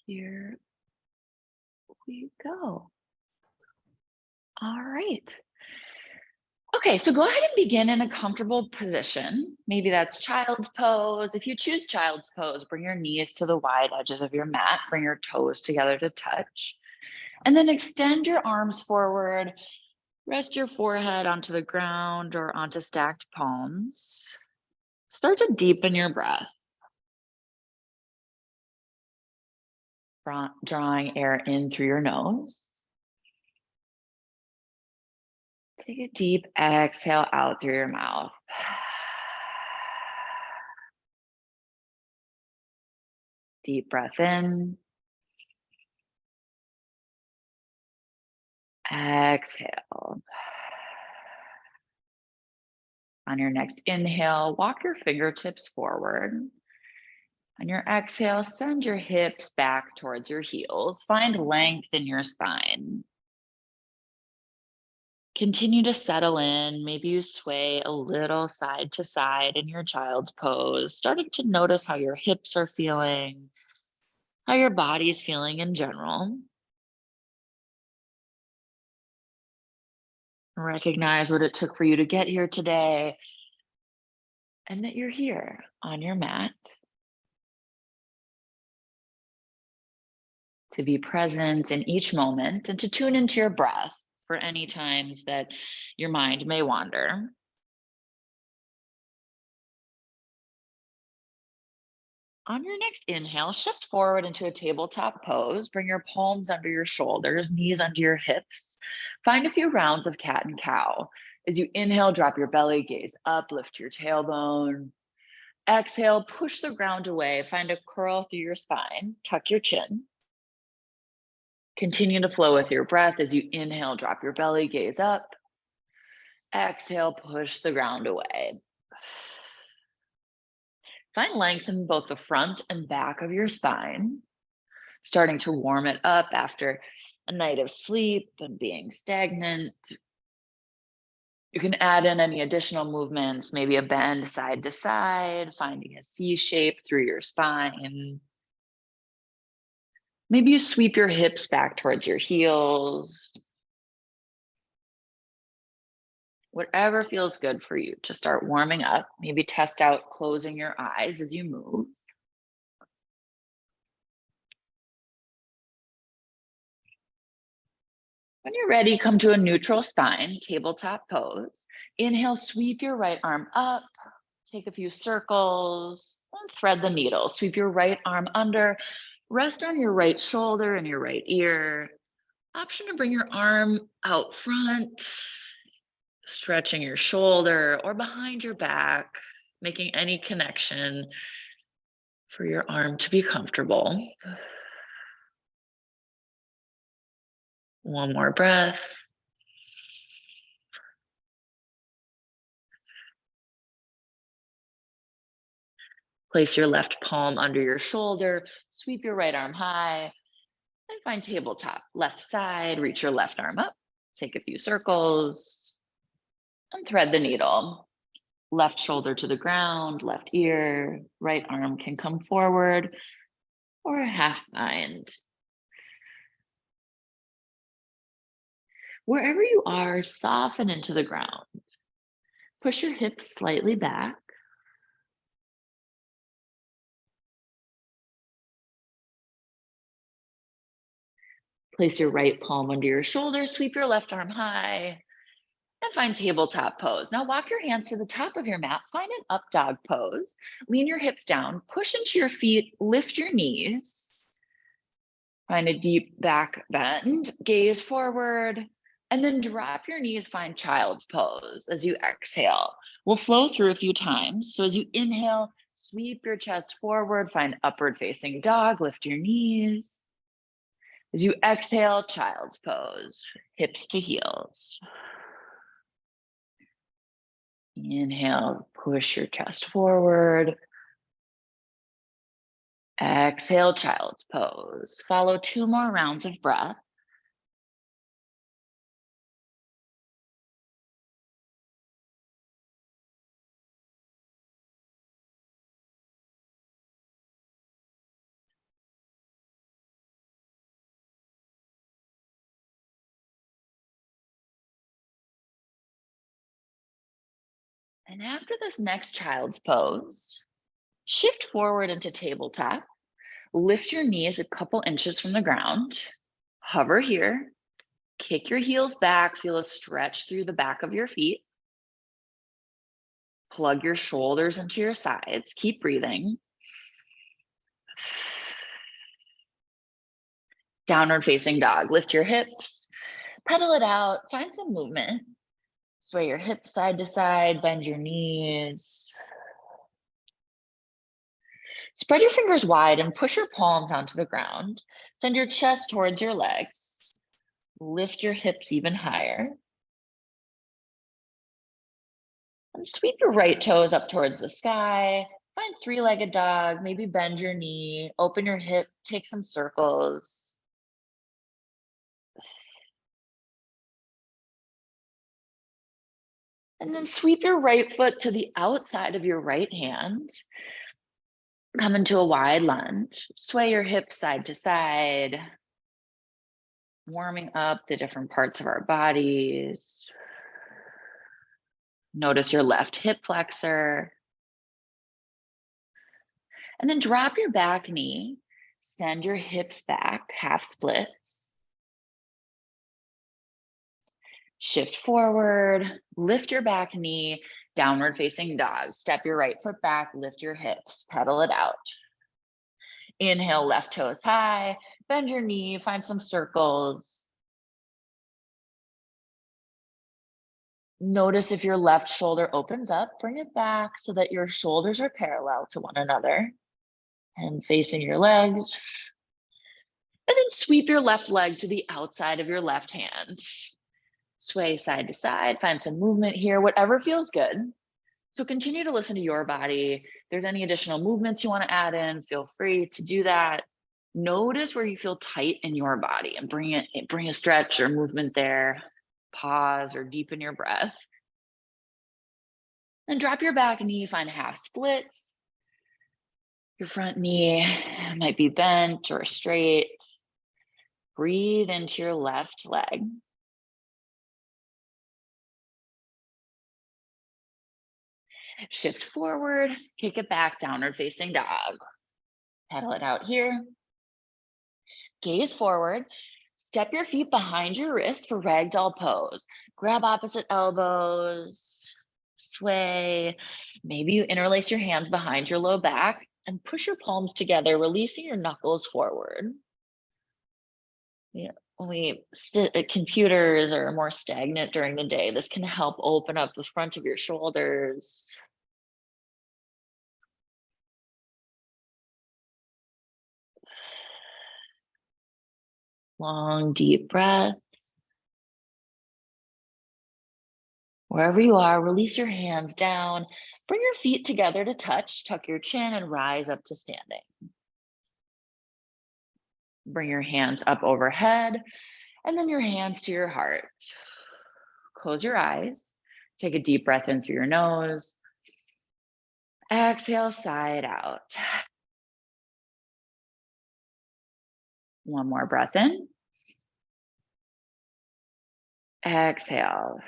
Here we go. All right. Okay, so go ahead and begin in a comfortable position. Maybe that's child's pose. If you choose child's pose, bring your knees to the wide edges of your mat, bring your toes together to touch, and then extend your arms forward. Rest your forehead onto the ground or onto stacked palms. Start to deepen your breath, drawing air in through your nose. Take a deep exhale out through your mouth. Deep breath in. Exhale. On your next inhale, walk your fingertips forward. On your exhale, send your hips back towards your heels. Find length in your spine. Continue to settle in. Maybe you sway a little side to side in your child's pose, starting to notice how your hips are feeling, how your body is feeling in general. Recognize what it took for you to get here today and that you're here on your mat to be present in each moment and to tune into your breath for any times that your mind may wander. On your next inhale, shift forward into a tabletop pose. Bring your palms under your shoulders, knees under your hips. Find a few rounds of cat and cow. As you inhale, drop your belly, gaze up, lift your tailbone. Exhale, push the ground away. Find a curl through your spine. Tuck your chin. Continue to flow with your breath. As you inhale, drop your belly, gaze up. Exhale, push the ground away. Find length in both the front and back of your spine, starting to warm it up after a night of sleep and being stagnant. You can add in any additional movements, maybe a bend side to side, finding a C shape through your spine. Maybe you sweep your hips back towards your heels. Whatever feels good for you to start warming up. Maybe test out closing your eyes as you move. When you're ready, come to a neutral spine, tabletop pose. Inhale, sweep your right arm up, take a few circles, and thread the needle. Sweep your right arm under, rest on your right shoulder and your right ear. Option to bring your arm out front, stretching your shoulder or behind your back, making any connection for your arm to be comfortable. One more breath. Place your left palm under your shoulder, sweep your right arm high, and find tabletop. Left side, reach your left arm up, take a few circles, and thread the needle. Left shoulder to the ground, left ear, right arm can come forward, or a half bind. Wherever you are, soften into the ground. Push your hips slightly back. Place your right palm under your shoulder, sweep your left arm high, and find tabletop pose. Now walk your hands to the top of your mat, find an up dog pose. Lean your hips down, push into your feet, lift your knees. Find a deep back bend, gaze forward, and then drop your knees, find child's pose as you exhale. We'll flow through a few times. So as you inhale, sweep your chest forward, find upward facing dog, lift your knees. As you exhale, child's pose, hips to heels. Inhale, push your chest forward. Exhale, child's pose. Follow 2 more rounds of breath. And after this next child's pose, shift forward into tabletop. Lift your knees a couple inches from the ground. Hover here. Kick your heels back. Feel a stretch through the back of your feet. Plug your shoulders into your sides. Keep breathing. Downward facing dog. Lift your hips. Pedal it out. Find some movement. Sway your hips side to side. Bend your knees. Spread your fingers wide and push your palms onto the ground. Send your chest towards your legs. Lift your hips even higher. And sweep your right toes up towards the sky. Find three-legged dog. Maybe bend your knee. Open your hip. Take some circles. And then sweep your right foot to the outside of your right hand. Come into a wide lunge. Sway your hips side to side. Warming up the different parts of our bodies. Notice your left hip flexor. And then drop your back knee. Send your hips back, half splits. Shift forward, lift your back knee, downward facing dog. Step your right foot back, lift your hips, pedal it out. Inhale, left toes high, bend your knee, find some circles. Notice if your left shoulder opens up, bring it back so that your shoulders are parallel to one another and facing your legs. And then sweep your left leg to the outside of your left hand. Sway side to side, find some movement here, whatever feels good. So continue to listen to your body. If there's any additional movements you want to add in, feel free to do that. Notice where you feel tight in your body and bring a stretch or movement there. Pause or deepen your breath. And drop your back knee, find half splits. Your front knee might be bent or straight. Breathe into your left leg. Shift forward, kick it back, downward facing dog. Pedal it out here. Gaze forward. Step your feet behind your wrists for ragdoll pose. Grab opposite elbows, sway. Maybe you interlace your hands behind your low back and push your palms together, releasing your knuckles forward. Yeah. When we sit at computers or are more stagnant during the day, this can help open up the front of your shoulders. Long, deep breath. Wherever you are, release your hands down. Bring your feet together to touch. Tuck your chin and rise up to standing. Bring your hands up overhead and then your hands to your heart. Close your eyes. Take a deep breath in through your nose. Exhale, sigh it out. One more breath in. Exhale.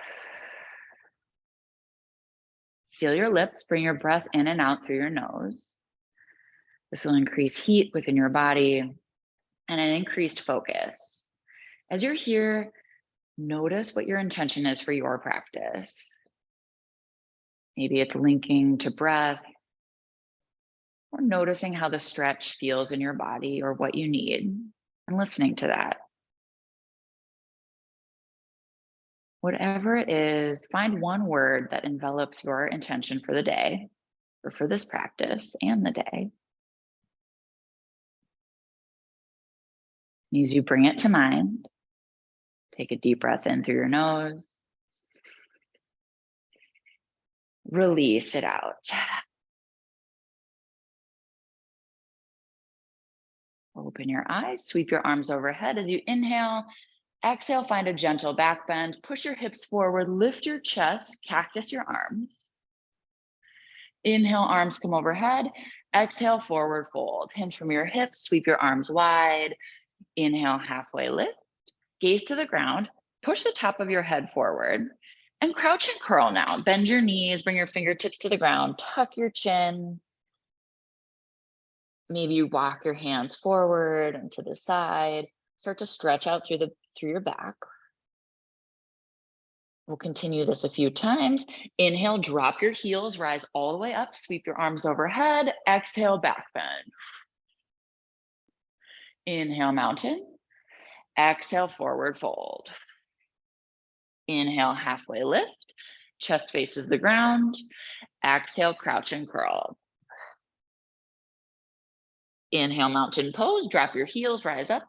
Seal your lips, bring your breath in and out through your nose. This will increase heat within your body and an increased focus. As you're here, notice what your intention is for your practice. Maybe it's linking to breath or noticing how the stretch feels in your body or what you need and listening to that. Whatever it is, find one word that envelops your intention for the day or for this practice and the day. As you bring it to mind, take a deep breath in through your nose. Release it out. Open your eyes, sweep your arms overhead as you inhale. Exhale, find a gentle back bend. Push your hips forward, lift your chest, cactus your arms. Inhale, arms come overhead. Exhale, forward fold. Hinge from your hips, sweep your arms wide. Inhale, halfway lift. Gaze to the ground. Push the top of your head forward. And crouch and curl now. Bend your knees, bring your fingertips to the ground, tuck your chin. Maybe you walk your hands forward and to the side. Start to stretch out through your back. We'll continue this a few times. Inhale, drop your heels, rise all the way up, sweep your arms overhead. Exhale, back bend. Inhale, mountain. Exhale, forward fold. Inhale, halfway lift. Chest faces the ground. Exhale, crouch and curl. Inhale, mountain pose. Drop your heels, rise up.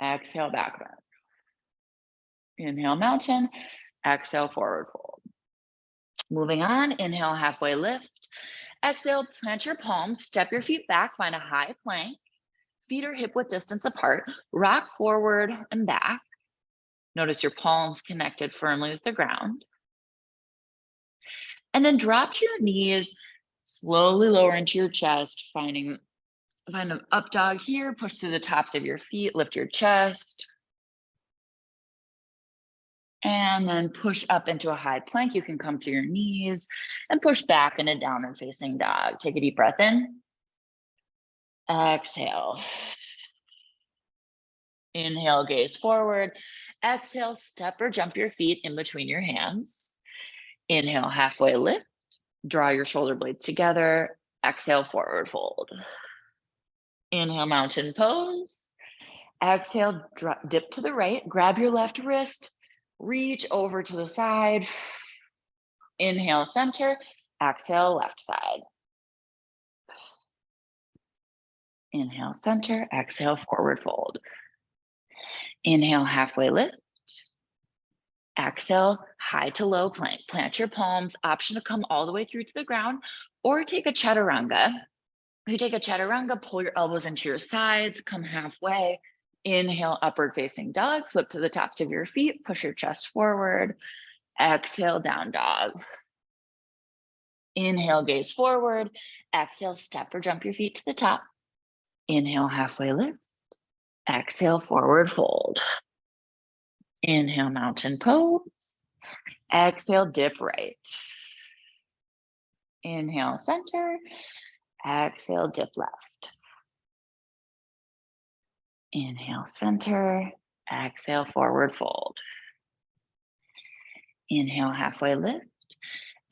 Exhale, back bend. Inhale, mountain. Exhale, forward fold. Moving on, inhale, halfway lift. Exhale, plant your palms, step your feet back, find a high plank. Feet are hip width distance apart. Rock forward and back. Notice your palms connected firmly with the ground. And then drop to your knees, slowly lower into your chest, find an up dog here, push through the tops of your feet, lift your chest. And then push up into a high plank. You can come to your knees and push back in a downward facing dog. Take a deep breath in. Exhale. Inhale, gaze forward. Exhale, step or jump your feet in between your hands. Inhale, halfway lift. Draw your shoulder blades together. Exhale, forward fold. Inhale, mountain pose. Exhale, dip to the right. Grab your left wrist. Reach over to the side. Inhale, center. Exhale, left side. Inhale, center. Exhale, forward fold. Inhale, halfway lift. Exhale, high to low plank. Plant your palms. Option to come all the way through to the ground or take a chaturanga. If you take a chaturanga, pull your elbows into your sides, come halfway. Inhale, upward facing dog. Flip to the tops of your feet. Push your chest forward. Exhale, down dog. Inhale, gaze forward. Exhale, step or jump your feet to the top. Inhale, halfway lift. Exhale, forward fold. Inhale, mountain pose. Exhale, dip right. Inhale, center. Exhale, dip left. Inhale, center. Exhale, forward fold. Inhale, halfway lift.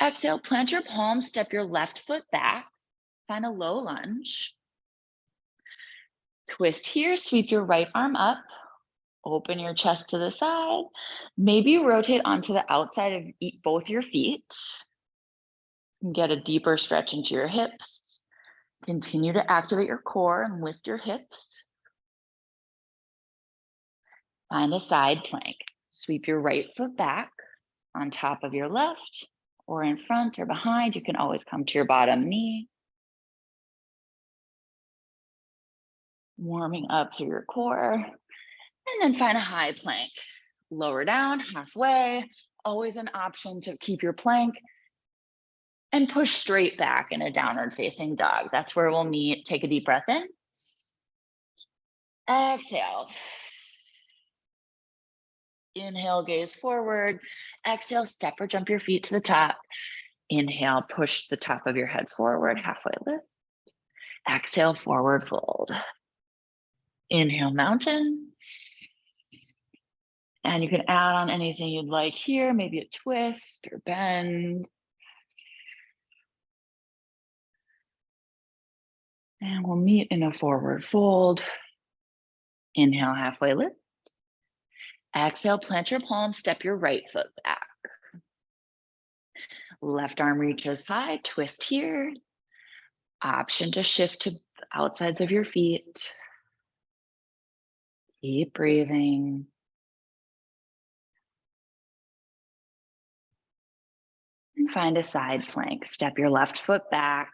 Exhale, plant your palms, step your left foot back. Find a low lunge. Twist here, sweep your right arm up. Open your chest to the side. Maybe rotate onto the outside of both your feet. Get a deeper stretch into your hips. Continue to activate your core and lift your hips. Find a side plank. Sweep your right foot back on top of your left or in front or behind. You can always come to your bottom knee. Warming up through your core. And then find a high plank. Lower down, halfway. Always an option to keep your plank. And push straight back in a downward facing dog. That's where we'll meet. Take a deep breath in. Exhale. Inhale, gaze forward. Exhale, step or jump your feet to the top. Inhale, push the top of your head forward, halfway lift. Exhale, forward fold. Inhale, mountain. And you can add on anything you'd like here, maybe a twist or bend. And we'll meet in a forward fold. Inhale, halfway lift. Exhale, plant your palms, step your right foot back. Left arm reaches high, twist here. Option to shift to the outsides of your feet. Keep breathing. And find a side plank. Step your left foot back.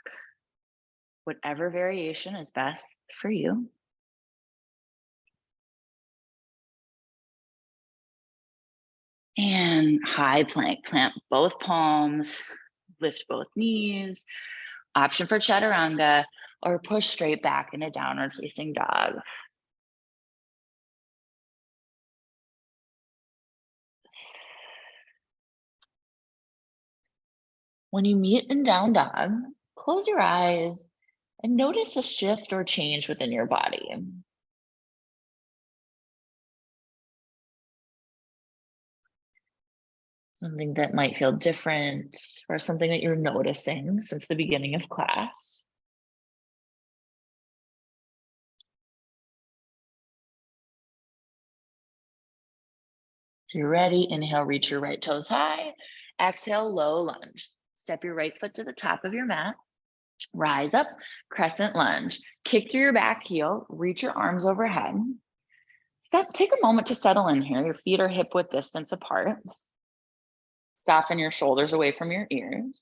Whatever variation is best for you. And high plank. Plant both palms. Lift both knees. Option for chaturanga or push straight back in a downward facing dog. When you meet in down dog, close your eyes and notice a shift or change within your body. Something that might feel different or something that you're noticing since the beginning of class. So you're ready. Inhale, reach your right toes high. Exhale, low lunge. Step your right foot to the top of your mat. Rise up, crescent lunge. Kick through your back heel, reach your arms overhead. Take a moment to settle in here. Your feet are hip width distance apart. Soften your shoulders away from your ears.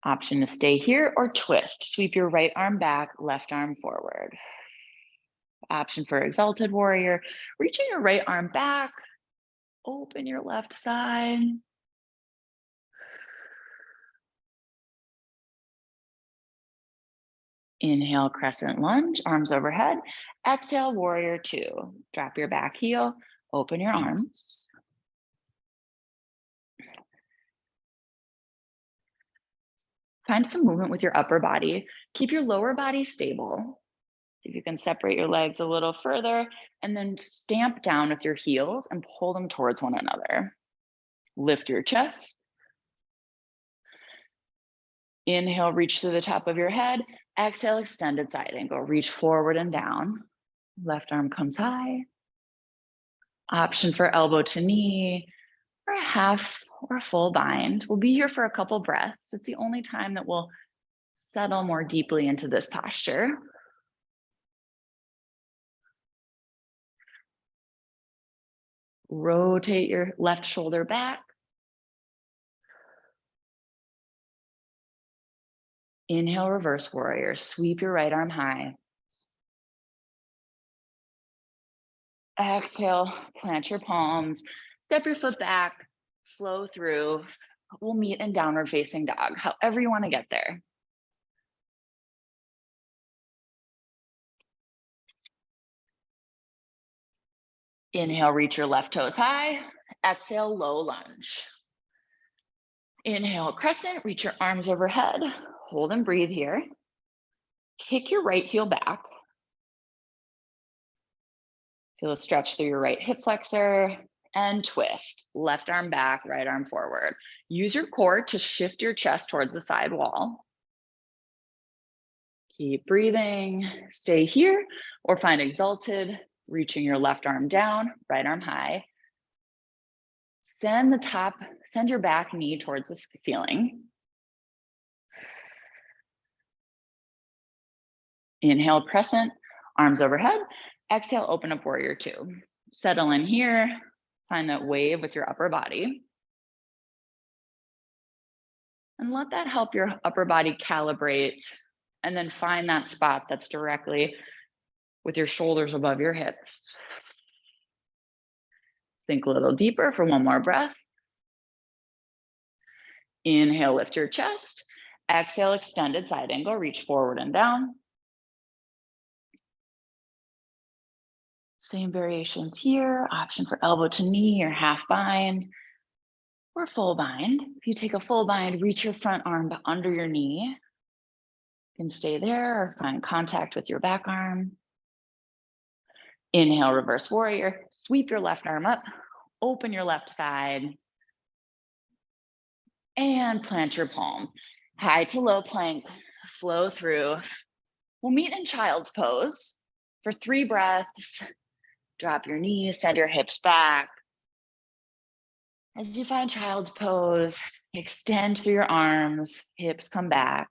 Option to stay here or twist. Sweep your right arm back, left arm forward. Option for exalted warrior. Reaching your right arm back, open your left side. Inhale, crescent lunge, arms overhead. Exhale, warrior two. Drop your back heel, open your arms. Find some movement with your upper body. Keep your lower body stable. See if you can separate your legs a little further and then stamp down with your heels and pull them towards one another. Lift your chest. Inhale, reach to the top of your head. Exhale, extended side angle. Reach forward and down. Left arm comes high. Option for elbow to knee or a half or a full bind. We'll be here for a couple breaths. It's the only time that we'll settle more deeply into this posture. Rotate your left shoulder back. Inhale, reverse warrior. Sweep your right arm high. Exhale, plant your palms. Step your foot back, flow through. We'll meet in downward facing dog, however you want to get there. Inhale, reach your left toes high. Exhale, low lunge. Inhale, crescent, reach your arms overhead. Hold and breathe here. Kick your right heel back. Feel a stretch through your right hip flexor and twist. Left arm back, right arm forward. Use your core to shift your chest towards the side wall. Keep breathing. Stay here or find exalted, reaching your left arm down, right arm high. Send your back knee towards the ceiling. Inhale, crescent, arms overhead. Exhale, open up warrior two. Settle in here. Find that wave with your upper body. And let that help your upper body calibrate. And then find that spot that's directly with your shoulders above your hips. Think a little deeper for one more breath. Inhale, lift your chest. Exhale, extended side angle, reach forward and down. Same variations here. Option for elbow to knee or half bind or full bind. If you take a full bind, reach your front arm under your knee. You can stay there or find contact with your back arm. Inhale, reverse warrior. Sweep your left arm up. Open your left side. And plant your palms. High to low plank. Flow through. We'll meet in child's pose for 3 breaths. Drop your knees, send your hips back. As you find child's pose, extend through your arms, hips come back.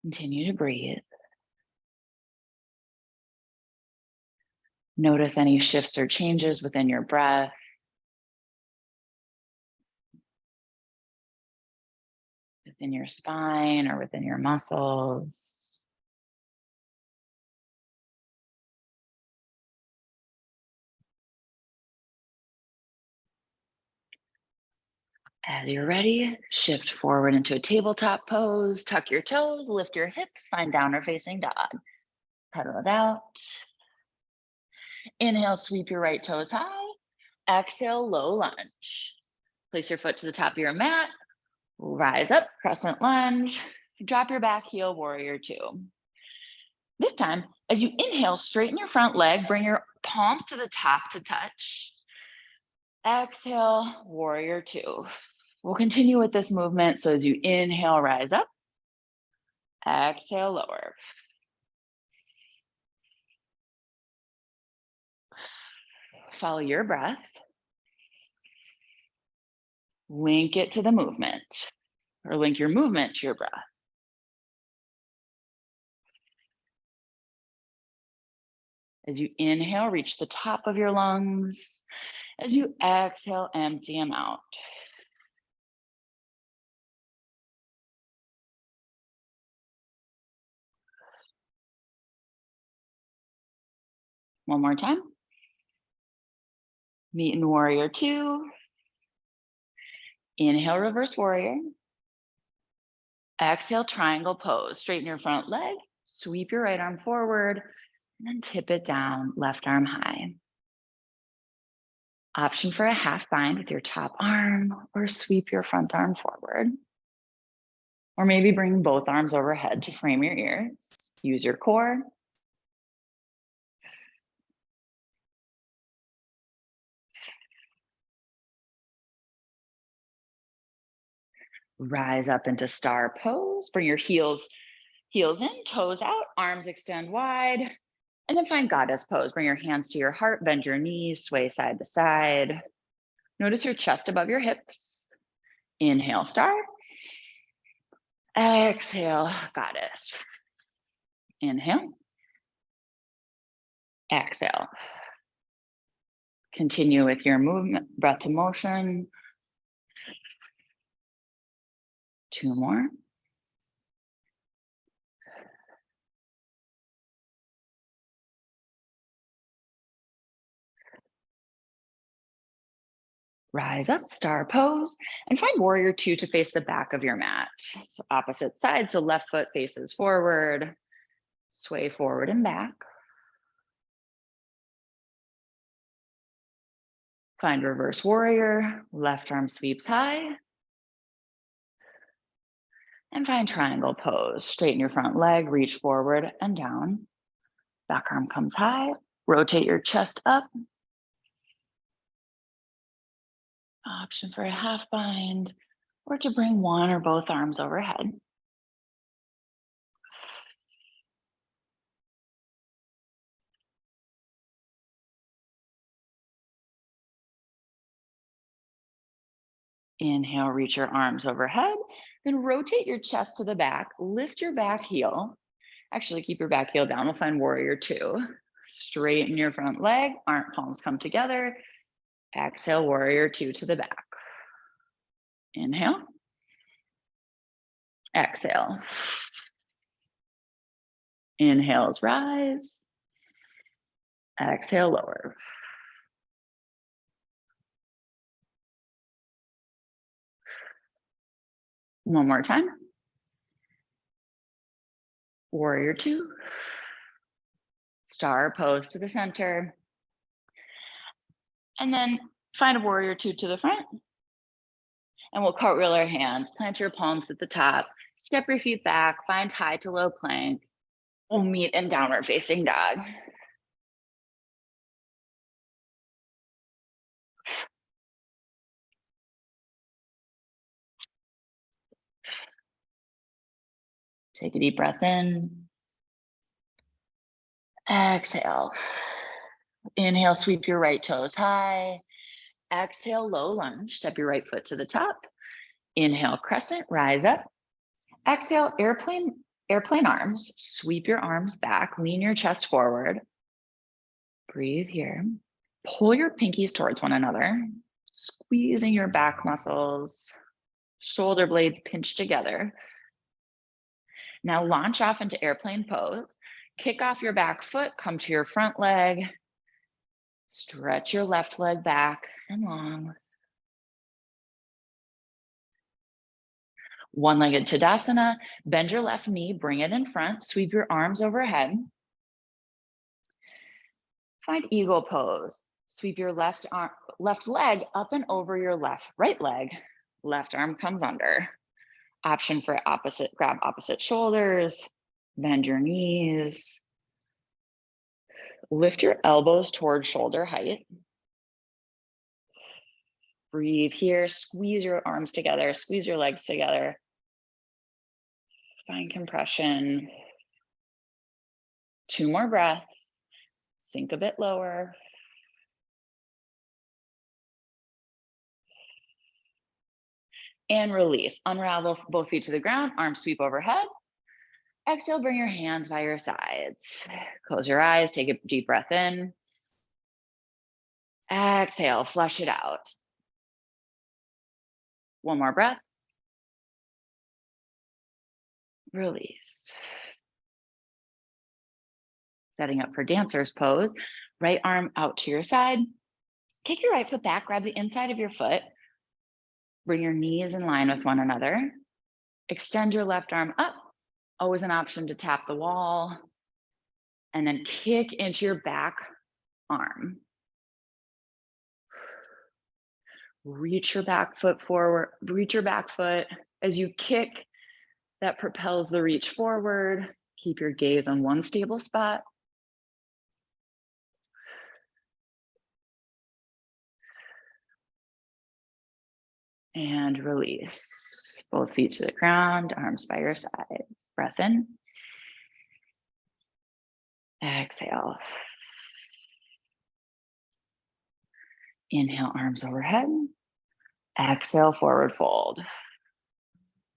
Continue to breathe. Notice any shifts or changes within your breath. Within your spine or within your muscles. As you're ready, shift forward into a tabletop pose, tuck your toes, lift your hips, find downward facing dog. Pedal it out. Inhale, sweep your right toes high. Exhale, low lunge. Place your foot to the top of your mat, rise up, crescent lunge, drop your back heel, warrior two. This time, as you inhale, straighten your front leg, bring your palms to the top to touch. Exhale, warrior two. We'll continue with this movement. So as you inhale, rise up, exhale, lower. Follow your breath. Link it to the movement, or link your movement to your breath. As you inhale, reach the top of your lungs. As you exhale, empty them out. One more time. Meet in warrior two. Inhale, reverse warrior. Exhale, triangle pose. Straighten your front leg, sweep your right arm forward, and then tip it down, left arm high. Option for a half bind with your top arm, or sweep your front arm forward. Or maybe bring both arms overhead to frame your ears. Use your core. Rise up into star pose. Bring your heels in, toes out, arms extend wide. And then find goddess pose. Bring your hands to your heart, bend your knees, sway side to side. Notice your chest above your hips. Inhale, star. Exhale, goddess. Inhale. Exhale. Continue with your movement, breath to motion. Two more. Rise up, star pose, and find warrior two to face the back of your mat. So opposite side, so left foot faces forward, sway forward and back. Find reverse warrior, left arm sweeps high. And find triangle pose. Straighten your front leg, reach forward and down. Back arm comes high, rotate your chest up. Option for a half bind, or to bring one or both arms overhead. Inhale, reach your arms overhead, then rotate your chest to the back, lift your back heel. Actually, keep your back heel down. We'll find warrior two. Straighten your front leg, arm palms come together. Exhale, warrior two to the back. Inhale. Exhale. Inhales, rise. Exhale, lower. One more time. Warrior two. Star pose to the center. And then find a warrior two to the front. And we'll cartwheel our hands, plant your palms at the top, step your feet back, find high to low plank. We'll meet in downward facing dog. Take a deep breath in. Exhale. Inhale, sweep your right toes high. Exhale, low lunge, step your right foot to the top. Inhale, crescent, rise up. Exhale, airplane arms, sweep your arms back, lean your chest forward. Breathe here. Pull your pinkies towards one another, squeezing your back muscles, shoulder blades pinch together. Now launch off into airplane pose. Kick off your back foot, come to your front leg. Stretch your left leg back and long. One-legged Tadasana, bend your left knee, bring it in front, sweep your arms overhead. Find eagle pose. Sweep your left leg up and over your right leg. Left arm comes under. Option for opposite, grab opposite shoulders, bend your knees. Lift your elbows towards shoulder height. Breathe here, squeeze your arms together, squeeze your legs together. Find compression. 2 more breaths. Sink a bit lower. And release. Unravel both feet to the ground, arms sweep overhead. Exhale, bring your hands by your sides. Close your eyes, take a deep breath in. Exhale, flush it out. 1 more breath. Release. Setting up for dancer's pose. Right arm out to your side. Kick your right foot back, grab the inside of your foot. Bring your knees in line with one another. Extend your left arm up. Always an option to tap the wall. And then kick into your back arm. Reach your back foot forward. Reach your back foot. As you kick, that propels the reach forward. Keep your gaze on one stable spot. And release. Both feet to the ground, arms by your sides. Breath in. Exhale. Inhale, arms overhead. Exhale, forward fold.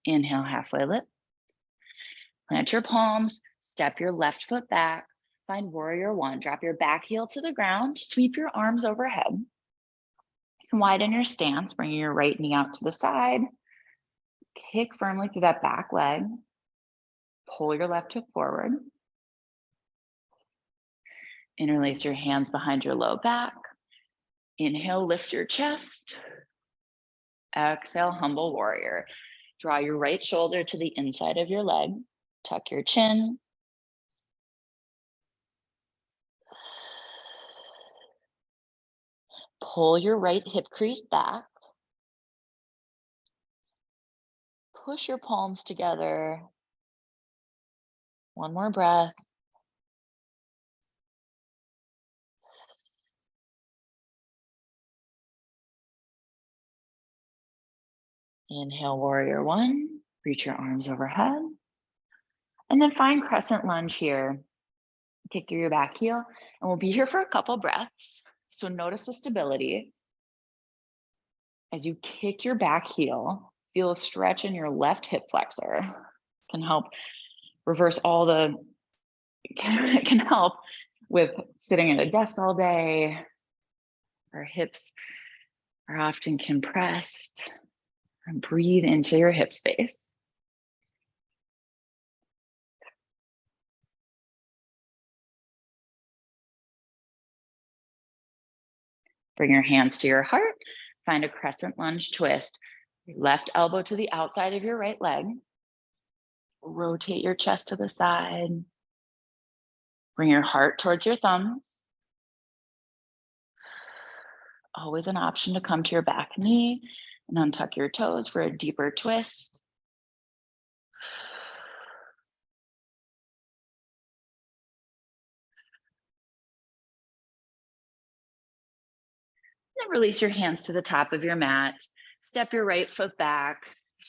Inhale, halfway lift. Plant your palms, step your left foot back. Find warrior one. Drop your back heel to the ground. Sweep your arms overhead. You can widen your stance, bringing your right knee out to the side. Kick firmly through that back leg. Pull your left hip forward. Interlace your hands behind your low back. Inhale, lift your chest. Exhale, humble warrior. Draw your right shoulder to the inside of your leg. Tuck your chin. Pull your right hip crease back. Push your palms together. 1 more breath. Inhale, warrior one. Reach your arms overhead. And then find crescent lunge here. Kick through your back heel. And we'll be here for a couple breaths. So notice the stability. As you kick your back heel, feel a stretch in your left hip flexor. Can help reverse all the, can help with sitting at a desk all day. Our hips are often compressed. And breathe into your hip space. Bring your hands to your heart. Find a crescent lunge twist. Left elbow to the outside of your right leg. Rotate your chest to the side. Bring your heart towards your thumbs. Always an option to come to your back knee and untuck your toes for a deeper twist. Then release your hands to the top of your mat. Step your right foot back.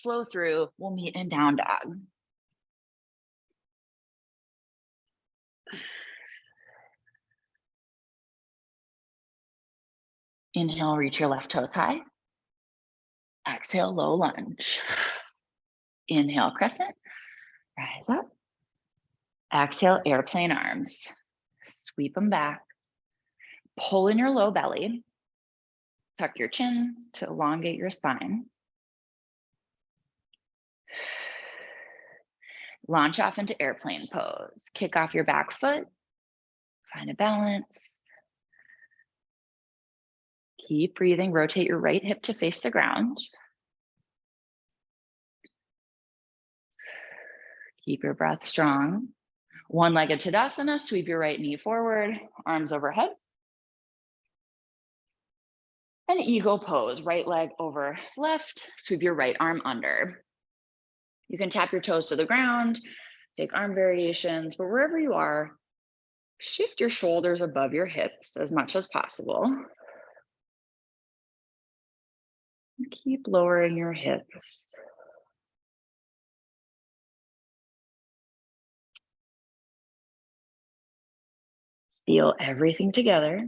Flow through. We'll meet in down dog. Inhale, reach your left toes high. Exhale, low lunge. Inhale, crescent. Rise up. Exhale, airplane arms. Sweep them back. Pull in your low belly. Tuck your chin to elongate your spine. Launch off into airplane pose. Kick off your back foot. Find a balance. Keep breathing. Rotate your right hip to face the ground. Keep your breath strong. One-legged Tadasana. Sweep your right knee forward. Arms overhead. An eagle pose, right leg over left, sweep your right arm under. You can tap your toes to the ground, take arm variations, but wherever you are, shift your shoulders above your hips as much as possible. Keep lowering your hips. Feel everything together.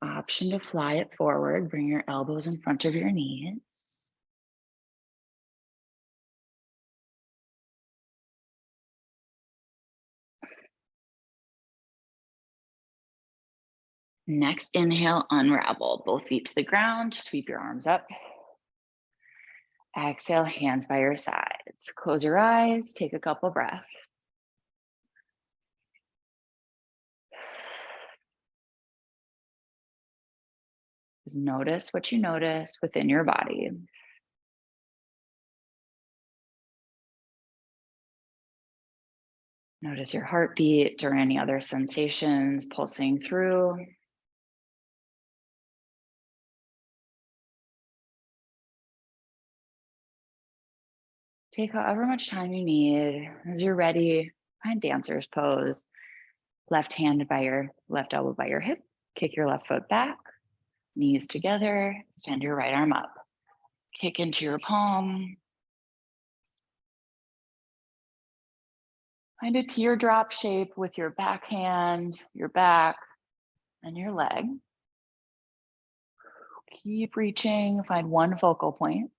Option to fly it forward. Bring your elbows in front of your knees. Next, inhale, unravel. Both feet to the ground. Sweep your arms up. Exhale, hands by your sides. Close your eyes. Take a couple breaths. Just notice what you notice within your body. Notice your heartbeat or any other sensations pulsing through. Take however much time you need. As you're ready, find dancer's pose. Left hand by your left elbow by your hip. Kick your left foot back. Knees together. Extend your right arm up. Kick into your palm. Find a teardrop shape with your back hand, your back, and your leg. Keep reaching. Find one focal point.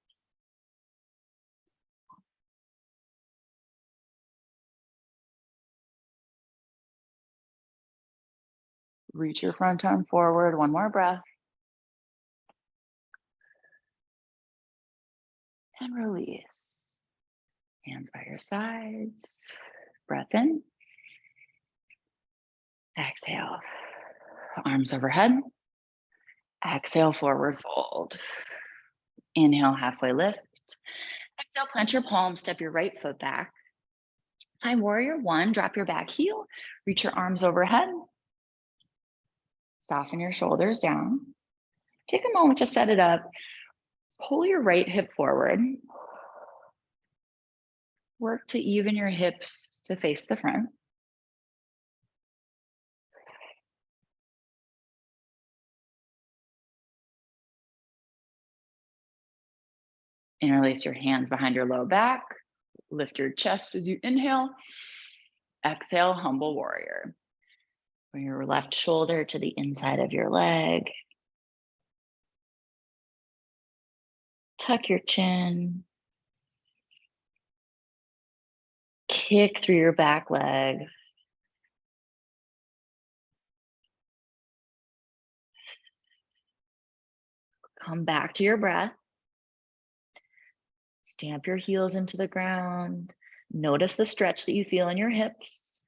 Reach your front arm forward. One more breath. And release. Hands by your sides. Breath in. Exhale. Arms overhead. Exhale, forward fold. Inhale, halfway lift. Exhale, plant your palms, step your right foot back. Find warrior one, drop your back heel, reach your arms overhead. Soften your shoulders down. Take a moment to set it up. Pull your right hip forward. Work to even your hips to face the front. Interlace your hands behind your low back. Lift your chest as you inhale. Exhale, humble warrior. Bring your left shoulder to the inside of your leg. Tuck your chin. Kick through your back leg. Come back to your breath. Stamp your heels into the ground. Notice the stretch that you feel in your hips.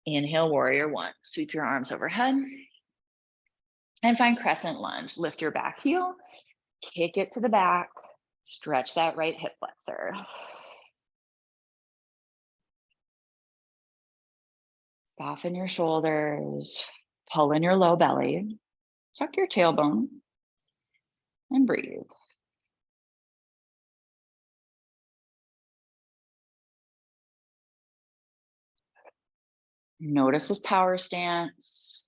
Inhale, warrior one. Sweep your arms overhead. And find crescent lunge. Lift your back heel. Kick it to the back. Stretch that right hip flexor. Soften your shoulders. Pull in your low belly. Tuck your tailbone. And breathe. Notice this power stance.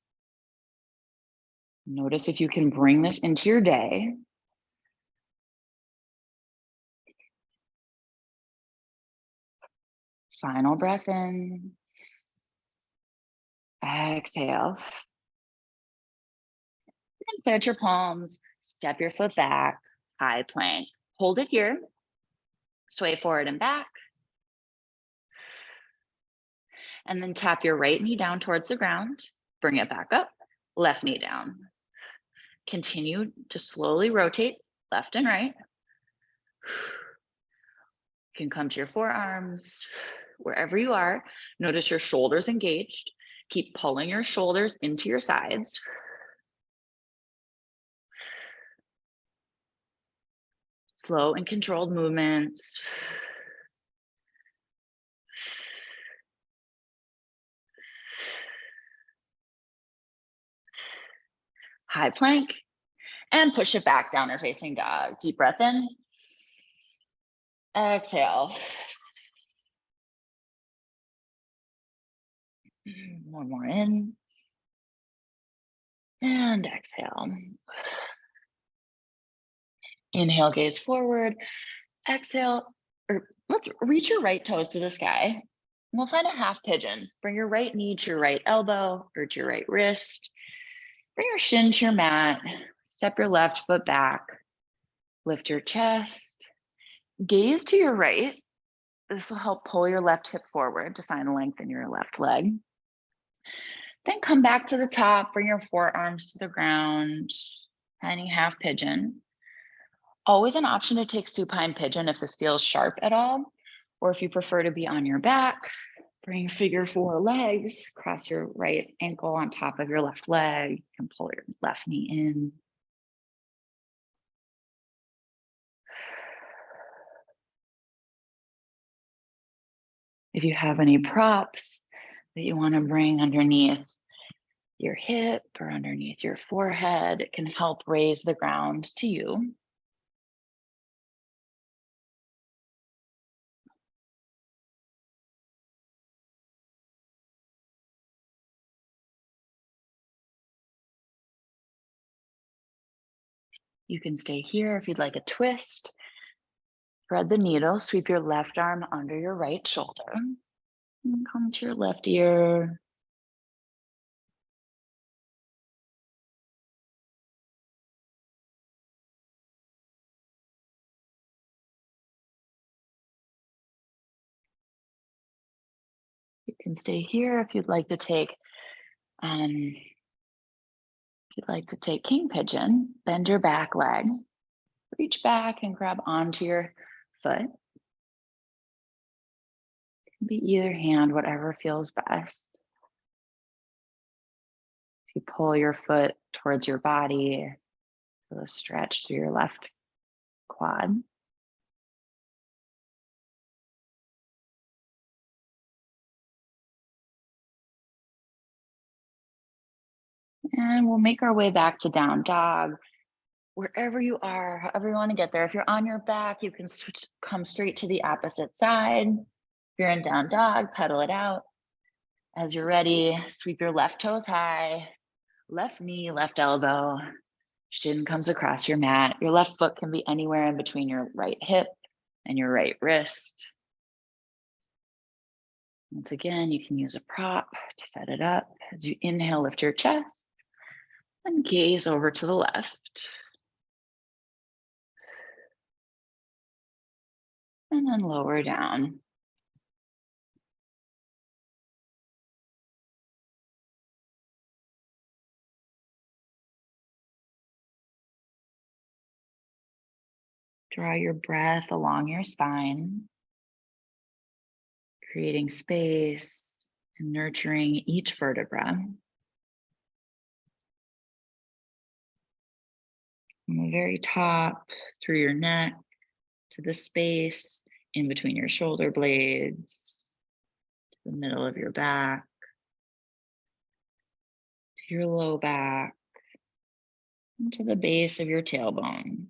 Notice if you can bring this into your day. Final breath in. Exhale. And plant your palms. Step your foot back. High plank. Hold it here. Sway forward and back. And then tap your right knee down towards the ground. Bring it back up. Left knee down. Continue to slowly rotate left and right. You can come to your forearms. Wherever you are, notice your shoulders engaged. Keep pulling your shoulders into your sides. Slow and controlled movements. high plank, and push it back, downward facing dog. Deep breath in. Exhale. One more in. And exhale. Inhale, gaze forward. Exhale, or let's reach your right toes to the sky. We'll find a half pigeon. Bring your right knee to your right elbow or to your right wrist. Bring your shin to your mat. Step your left foot back. Lift your chest. Gaze to your right. This will help pull your left hip forward to find length in your left leg. Then come back to the top. Bring your forearms to the ground. Finding half pigeon. Always an option to take supine pigeon if this feels sharp at all, or if you prefer to be on your back. Bring figure four legs, cross your right ankle on top of your left leg, and pull your left knee in. If you have any props that you want to bring underneath your hip or underneath your forehead, it can help raise the ground to you. You can stay here if you'd like a twist. Thread the needle, sweep your left arm under your right shoulder, and come to your left ear. You can stay here if you'd like to take king pigeon. Bend your back leg, reach back and grab onto your foot. It can be either hand, whatever feels best. If you pull your foot towards your body, feel a stretch through your left quad. And we'll make our way back to down dog. Wherever you are, however you want to get there. If you're on your back, you can come straight to the opposite side. If you're in down dog, pedal it out. As you're ready, sweep your left toes high, left knee, left elbow, shin comes across your mat. Your left foot can be anywhere in between your right hip and your right wrist. Once again, you can use a prop to set it up. As you inhale, lift your chest and gaze over to the left. And then lower down. Draw your breath along your spine, creating space and nurturing each vertebra. From the very top, through your neck, to the space in between your shoulder blades, to the middle of your back, to your low back, and to the base of your tailbone.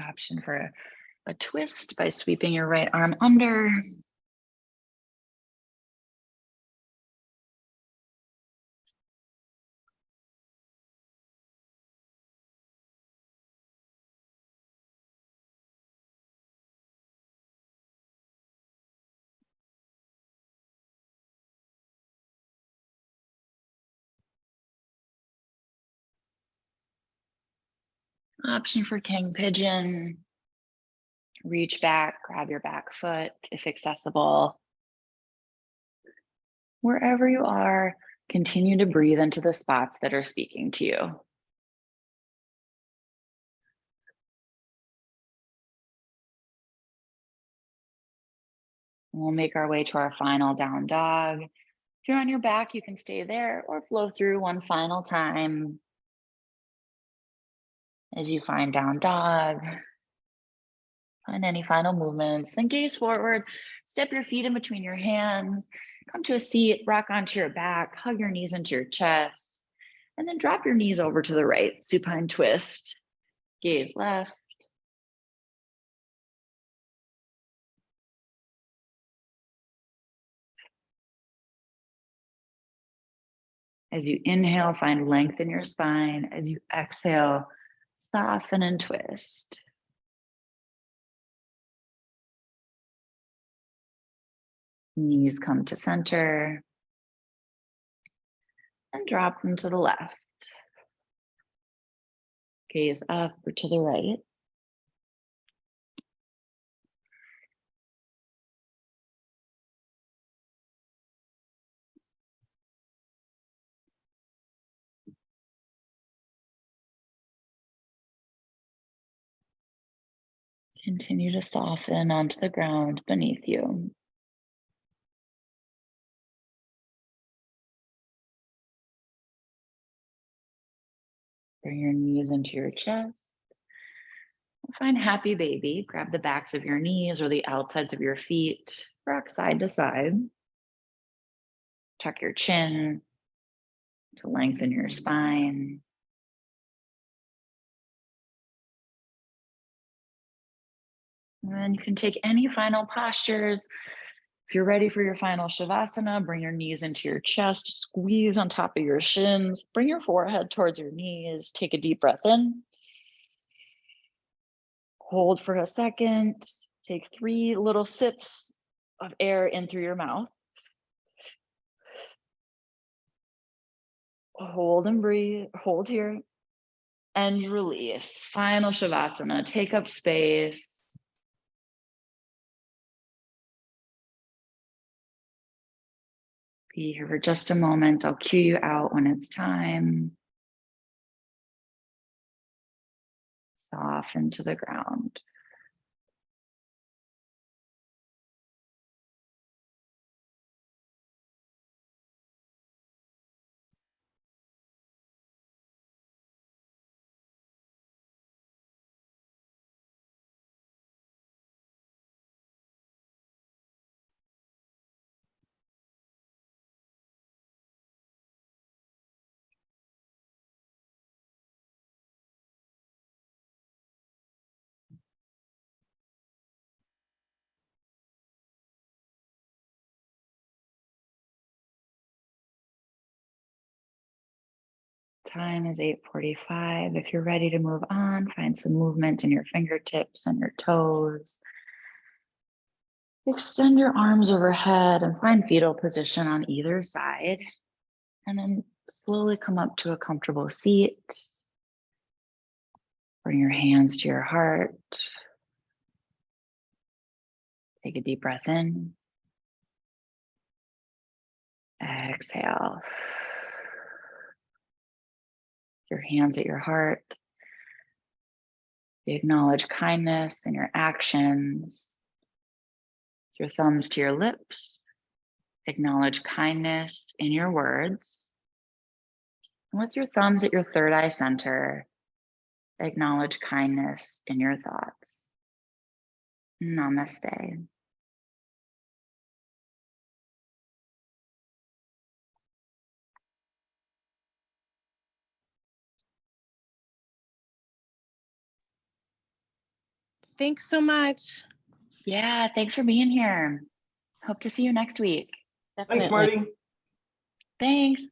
Option for a twist by sweeping your right arm under. Option for king pigeon. Reach back, grab your back foot if accessible. Wherever you are, continue to breathe into the spots that are speaking to you. We'll make our way to our final down dog. If you're on your back, you can stay there or flow through one final time as you find down dog. Find any final movements, then gaze forward, step your feet in between your hands, come to a seat, rock onto your back, hug your knees into your chest, and then drop your knees over to the right, supine twist, gaze left. As you inhale, find length in your spine. As you exhale, soften and twist. Knees come to center and drop them to the left. Gaze up or to the right. Continue to soften onto the ground beneath you. Bring your knees into your chest. Find happy baby. Grab the backs of your knees or the outsides of your feet. Rock side to side. Tuck your chin to lengthen your spine. And you can take any final postures. If you're ready for your final Shavasana, bring your knees into your chest, squeeze on top of your shins, bring your forehead towards your knees, take a deep breath in. Hold for a second, take 3 little sips of air in through your mouth. Hold and breathe, hold here, and release. Final Shavasana, take up space. Be here for just a moment. I'll cue you out when it's time. Soften to the ground. Time is 8:45. If you're ready to move on, find some movement in your fingertips and your toes. Extend your arms overhead and find fetal position on either side. And then slowly come up to a comfortable seat. Bring your hands to your heart. Take a deep breath in. Exhale. Your hands at your heart. Acknowledge kindness in your actions. Your thumbs to your lips. Acknowledge kindness in your words. And with your thumbs at your third eye center, acknowledge kindness in your thoughts. Namaste. Thanks so much. Yeah, thanks for being here. Hope to see you next week. Definitely. Thanks, Marty. Thanks.